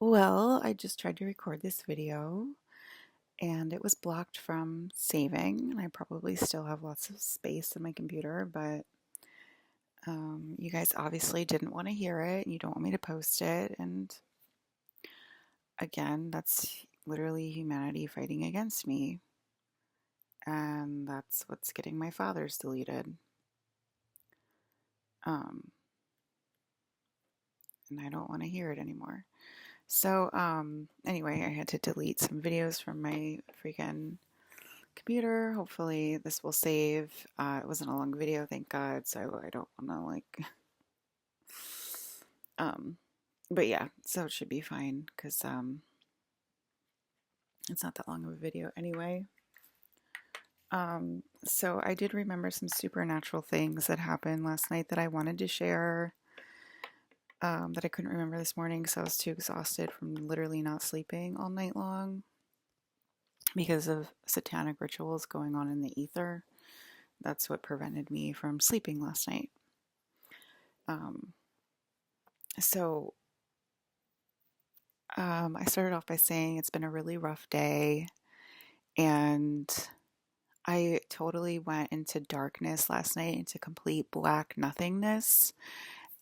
Well, I just tried to record this video and it was blocked from saving. And I probably still have lots of space in my computer, but you guys obviously didn't want to hear it and you don't want me to post it. And again, that's literally humanity fighting against me. And that's what's getting my father's deleted. Um, and I don't want to hear it anymore. So, anyway, I had to delete some videos from my freaking computer. Hopefully this will save. It wasn't a long video, thank God, so I don't want to um, but yeah, so it should be fine because it's not that long of a video anyway. So I did remember some supernatural things that happened last night that I wanted to share. That I couldn't remember this morning because I was too exhausted from literally not sleeping all night long because of satanic rituals going on in the ether. That's what prevented me from sleeping last night. Um, so I started off by saying it's been a really rough day, and I totally went into darkness last night, into complete black nothingness,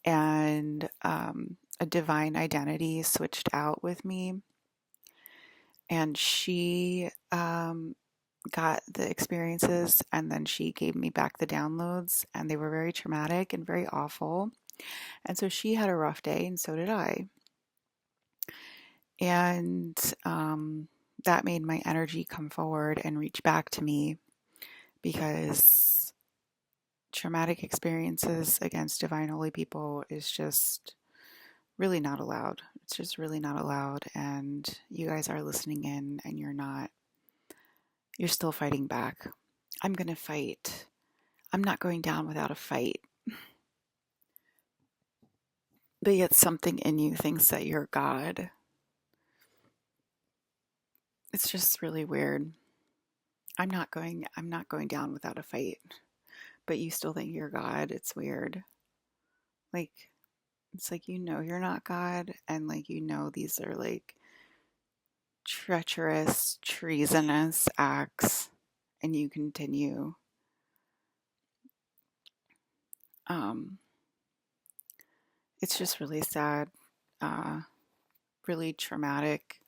and a divine identity switched out with me, and she got the experiences, and then she gave me back the downloads, and they were very traumatic and very awful. And so she had a rough day, and so did I. And that made my energy come forward and reach back to me because traumatic experiences against divine holy people is just really not allowed. It's just really not allowed. And you guys are listening in and you're not, you're still fighting back. I'm going to fight. I'm not going down without a fight. But yet something in you thinks that you're God. It's just really weird. I'm not going down without a fight. But you still think you're God. It's weird. Like, it's like you're not God, and these are like treacherous, treasonous acts, and you continue. Um, it's just really sad, really traumatic,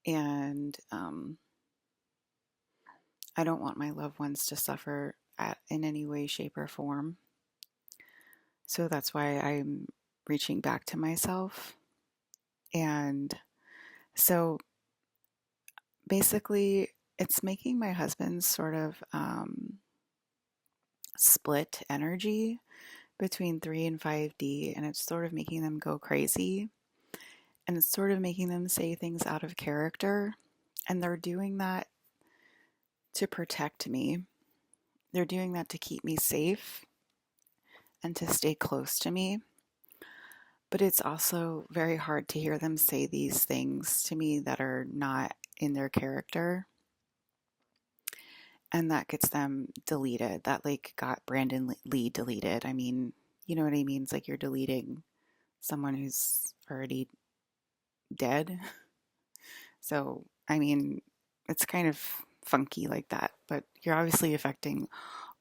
and I don't want my loved ones to suffer in any way, shape, or form. So that's why I'm reaching back to myself. And so basically, it's making my husband's sort of split energy between 3 and 5D, and it's sort of making them go crazy. And it's sort of making them say things out of character. And they're doing that to protect me. They're doing that to keep me safe and to stay close to me. But it's also very hard to hear them say these things to me that are not in their character. And that gets them deleted. That got Brandon Lee deleted. I mean, you know what I mean? It's like you're deleting someone who's already dead. So, I mean, it's kind of funky like that, but you're obviously affecting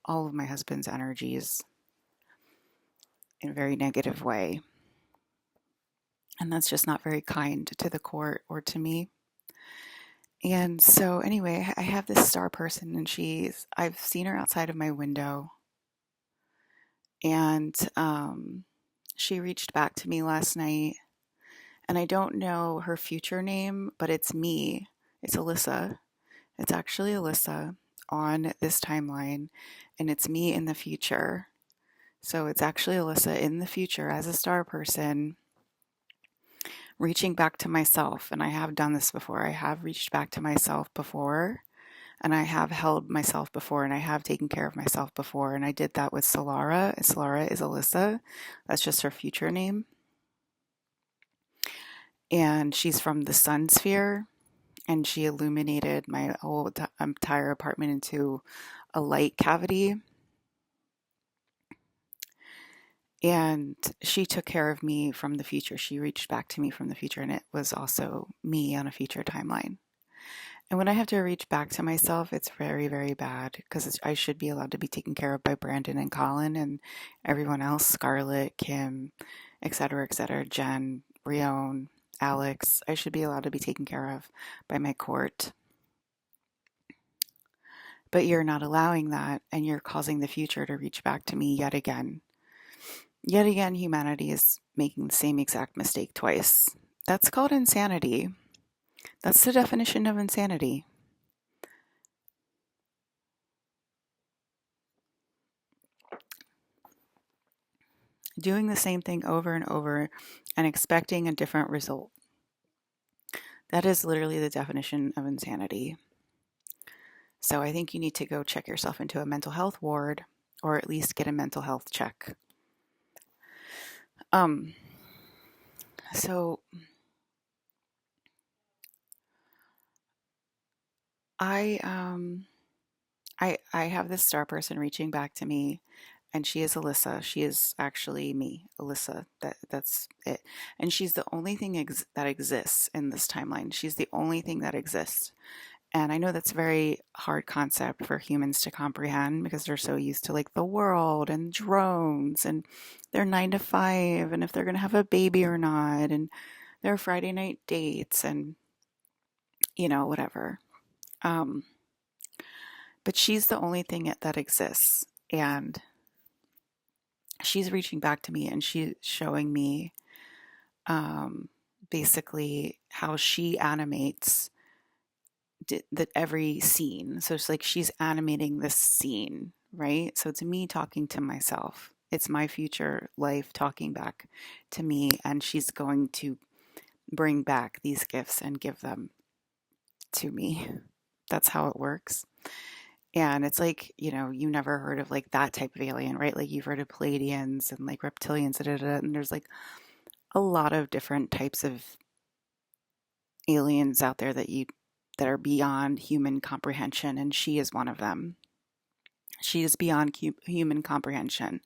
all of my husband's energies in a very negative way. And that's just not very kind to the court or to me. And so, anyway, I have this star person, and I've seen her outside of my window. And she reached back to me last night. And I don't know her future name, but it's me. It's Alyssa. It's actually Alyssa on this timeline, and it's me in the future. So it's actually Alyssa in the future as a star person reaching back to myself. And I have done this before. I have reached back to myself before, and I have held myself before, and I have taken care of myself before. And I did that with Solara. Solara is Alyssa. That's just her future name. And she's from the sun sphere, and she illuminated my whole entire apartment into a light cavity. And she took care of me from the future. She reached back to me from the future, and it was also me on a future timeline. And when I have to reach back to myself, it's very, very bad because I should be allowed to be taken care of by Brandon and Colin and everyone else, Scarlett, Kim, et cetera, Jen, Rione, Alex. I should be allowed to be taken care of by my court. But you're not allowing that, and you're causing the future to reach back to me yet again. Yet again, humanity is making the same exact mistake twice. That's called insanity. That's the definition of insanity. Doing the same thing over and over and expecting a different result. That is literally the definition of insanity. So I think you need to go check yourself into a mental health ward or at least get a mental health check. Um, so I I have this star person reaching back to me, and she is Alyssa. She is actually me, Alyssa. That's it. And she's the only thing that exists in this timeline. She's the only thing that exists. And I know that's a very hard concept for humans to comprehend because they're so used to like the world and drones and their 9 to 5 and if they're going to have a baby or not and their Friday night dates and whatever. Um, but she's the only thing that exists. And she's reaching back to me and she's showing me um, basically how she animates that every scene. So it's like she's animating this scene, right? So it's me talking to myself. It's my future life talking back to me, and she's going to bring back these gifts and give them to me. That's how it works. And it's like, you never heard of like that type of alien, right? Like you've heard of Pleiadians and like reptilians, and there's like a lot of different types of aliens out there that are beyond human comprehension, and she is one of them. She is beyond human comprehension.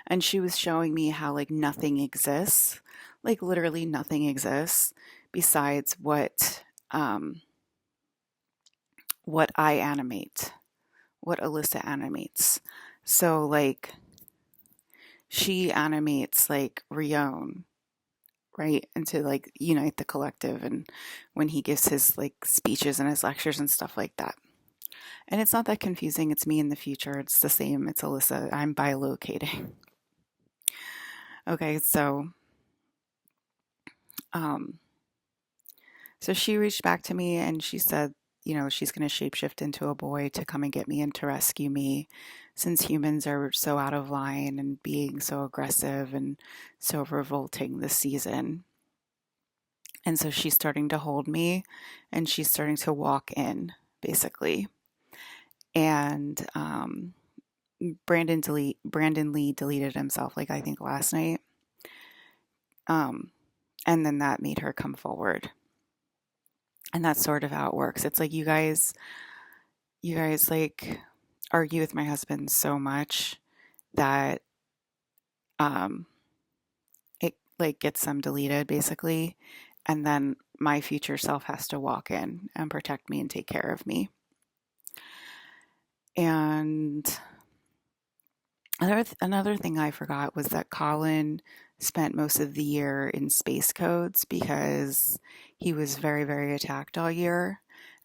And she was showing me how like nothing exists, like literally nothing exists besides what I animate, what Alyssa animates. So like she animates like Rione, right? And to like unite the collective and when he gives his like speeches and his lectures and stuff like that. And it's not that confusing. It's me in the future. It's the same. It's Alyssa. I'm bilocating. Okay, um, so she reached back to me and she said, she's going to shapeshift into a boy to come and get me and to rescue me since humans are so out of line and being so aggressive and so revolting this season. And so she's starting to hold me and she's starting to walk in, basically. And Brandon Lee deleted himself, like I think last night. Um, and then that made her come forward. And that's sort of how it works. It's like you guys like argue with my husband so much that um it like gets them deleted basically. And then my future self has to walk in and protect me and take care of me. And another thing I forgot was that Colin spent most of the year in space codes because he was very, very attacked all year.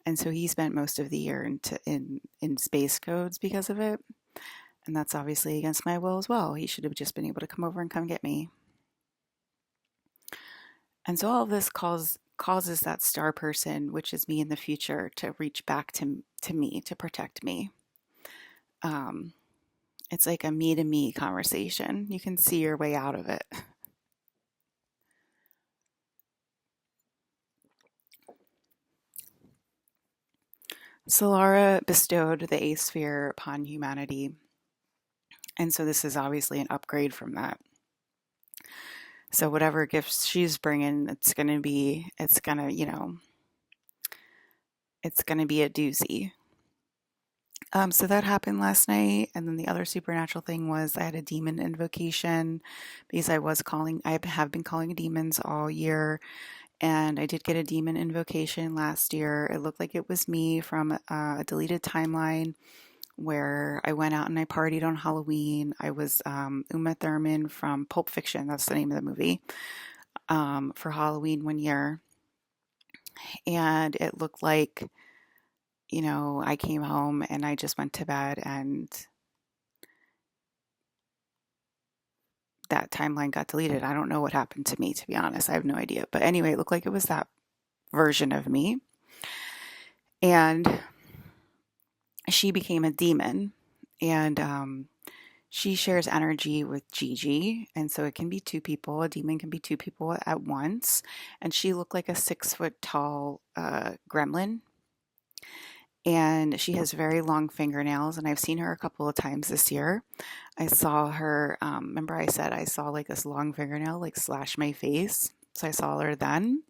And so he spent most of the year in space codes because of it. And that's obviously against my will as well. He should have just been able to come over and come get me. And so all of this causes that star person, which is me in the future, to reach back to me, to protect me. It's like a me to me conversation. You can see your way out of it. Solara bestowed the A-sphere upon humanity, and so this is obviously an upgrade from that. So whatever gifts she's bringing, it's gonna be a doozy. So that happened last night, and then the other supernatural thing was I had a demon invocation because I have been calling demons all year, and I did get a demon invocation last year. It looked like it was me from a deleted timeline where I went out and I partied on Halloween. I was Uma Thurman from Pulp Fiction, that's the name of the movie, for Halloween one year. And it looked like, I came home and I just went to bed and that timeline got deleted. I don't know what happened to me, to be honest. I have no idea. But anyway, it looked like it was that version of me. And she became a demon. And she shares energy with Gigi. And so it can be two people. A demon can be two people at once. And she looked like a 6 foot tall gremlin. And she has very long fingernails. And I've seen her a couple of times this year. I saw her, remember I said I saw like this long fingernail like slash my face. So I saw her then.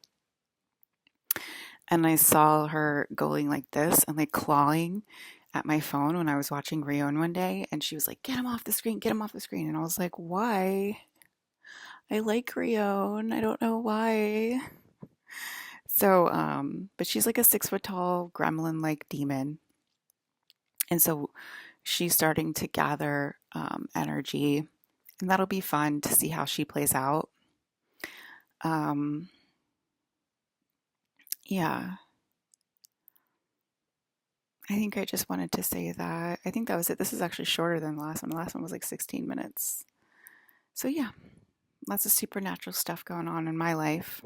And I saw her going like this and like clawing at my phone when I was watching Rion one day. And she was like, get him off the screen, get him off the screen. And I was like, why? I like Rion. I don't know why. So, but she's like a 6 foot tall gremlin like demon. And so she's starting to gather energy. And that'll be fun to see how she plays out. Um, yeah, I think I just wanted to say that. I think that was it. This is actually shorter than the last one. The last one was like 16 minutes. So, yeah, lots of supernatural stuff going on in my life.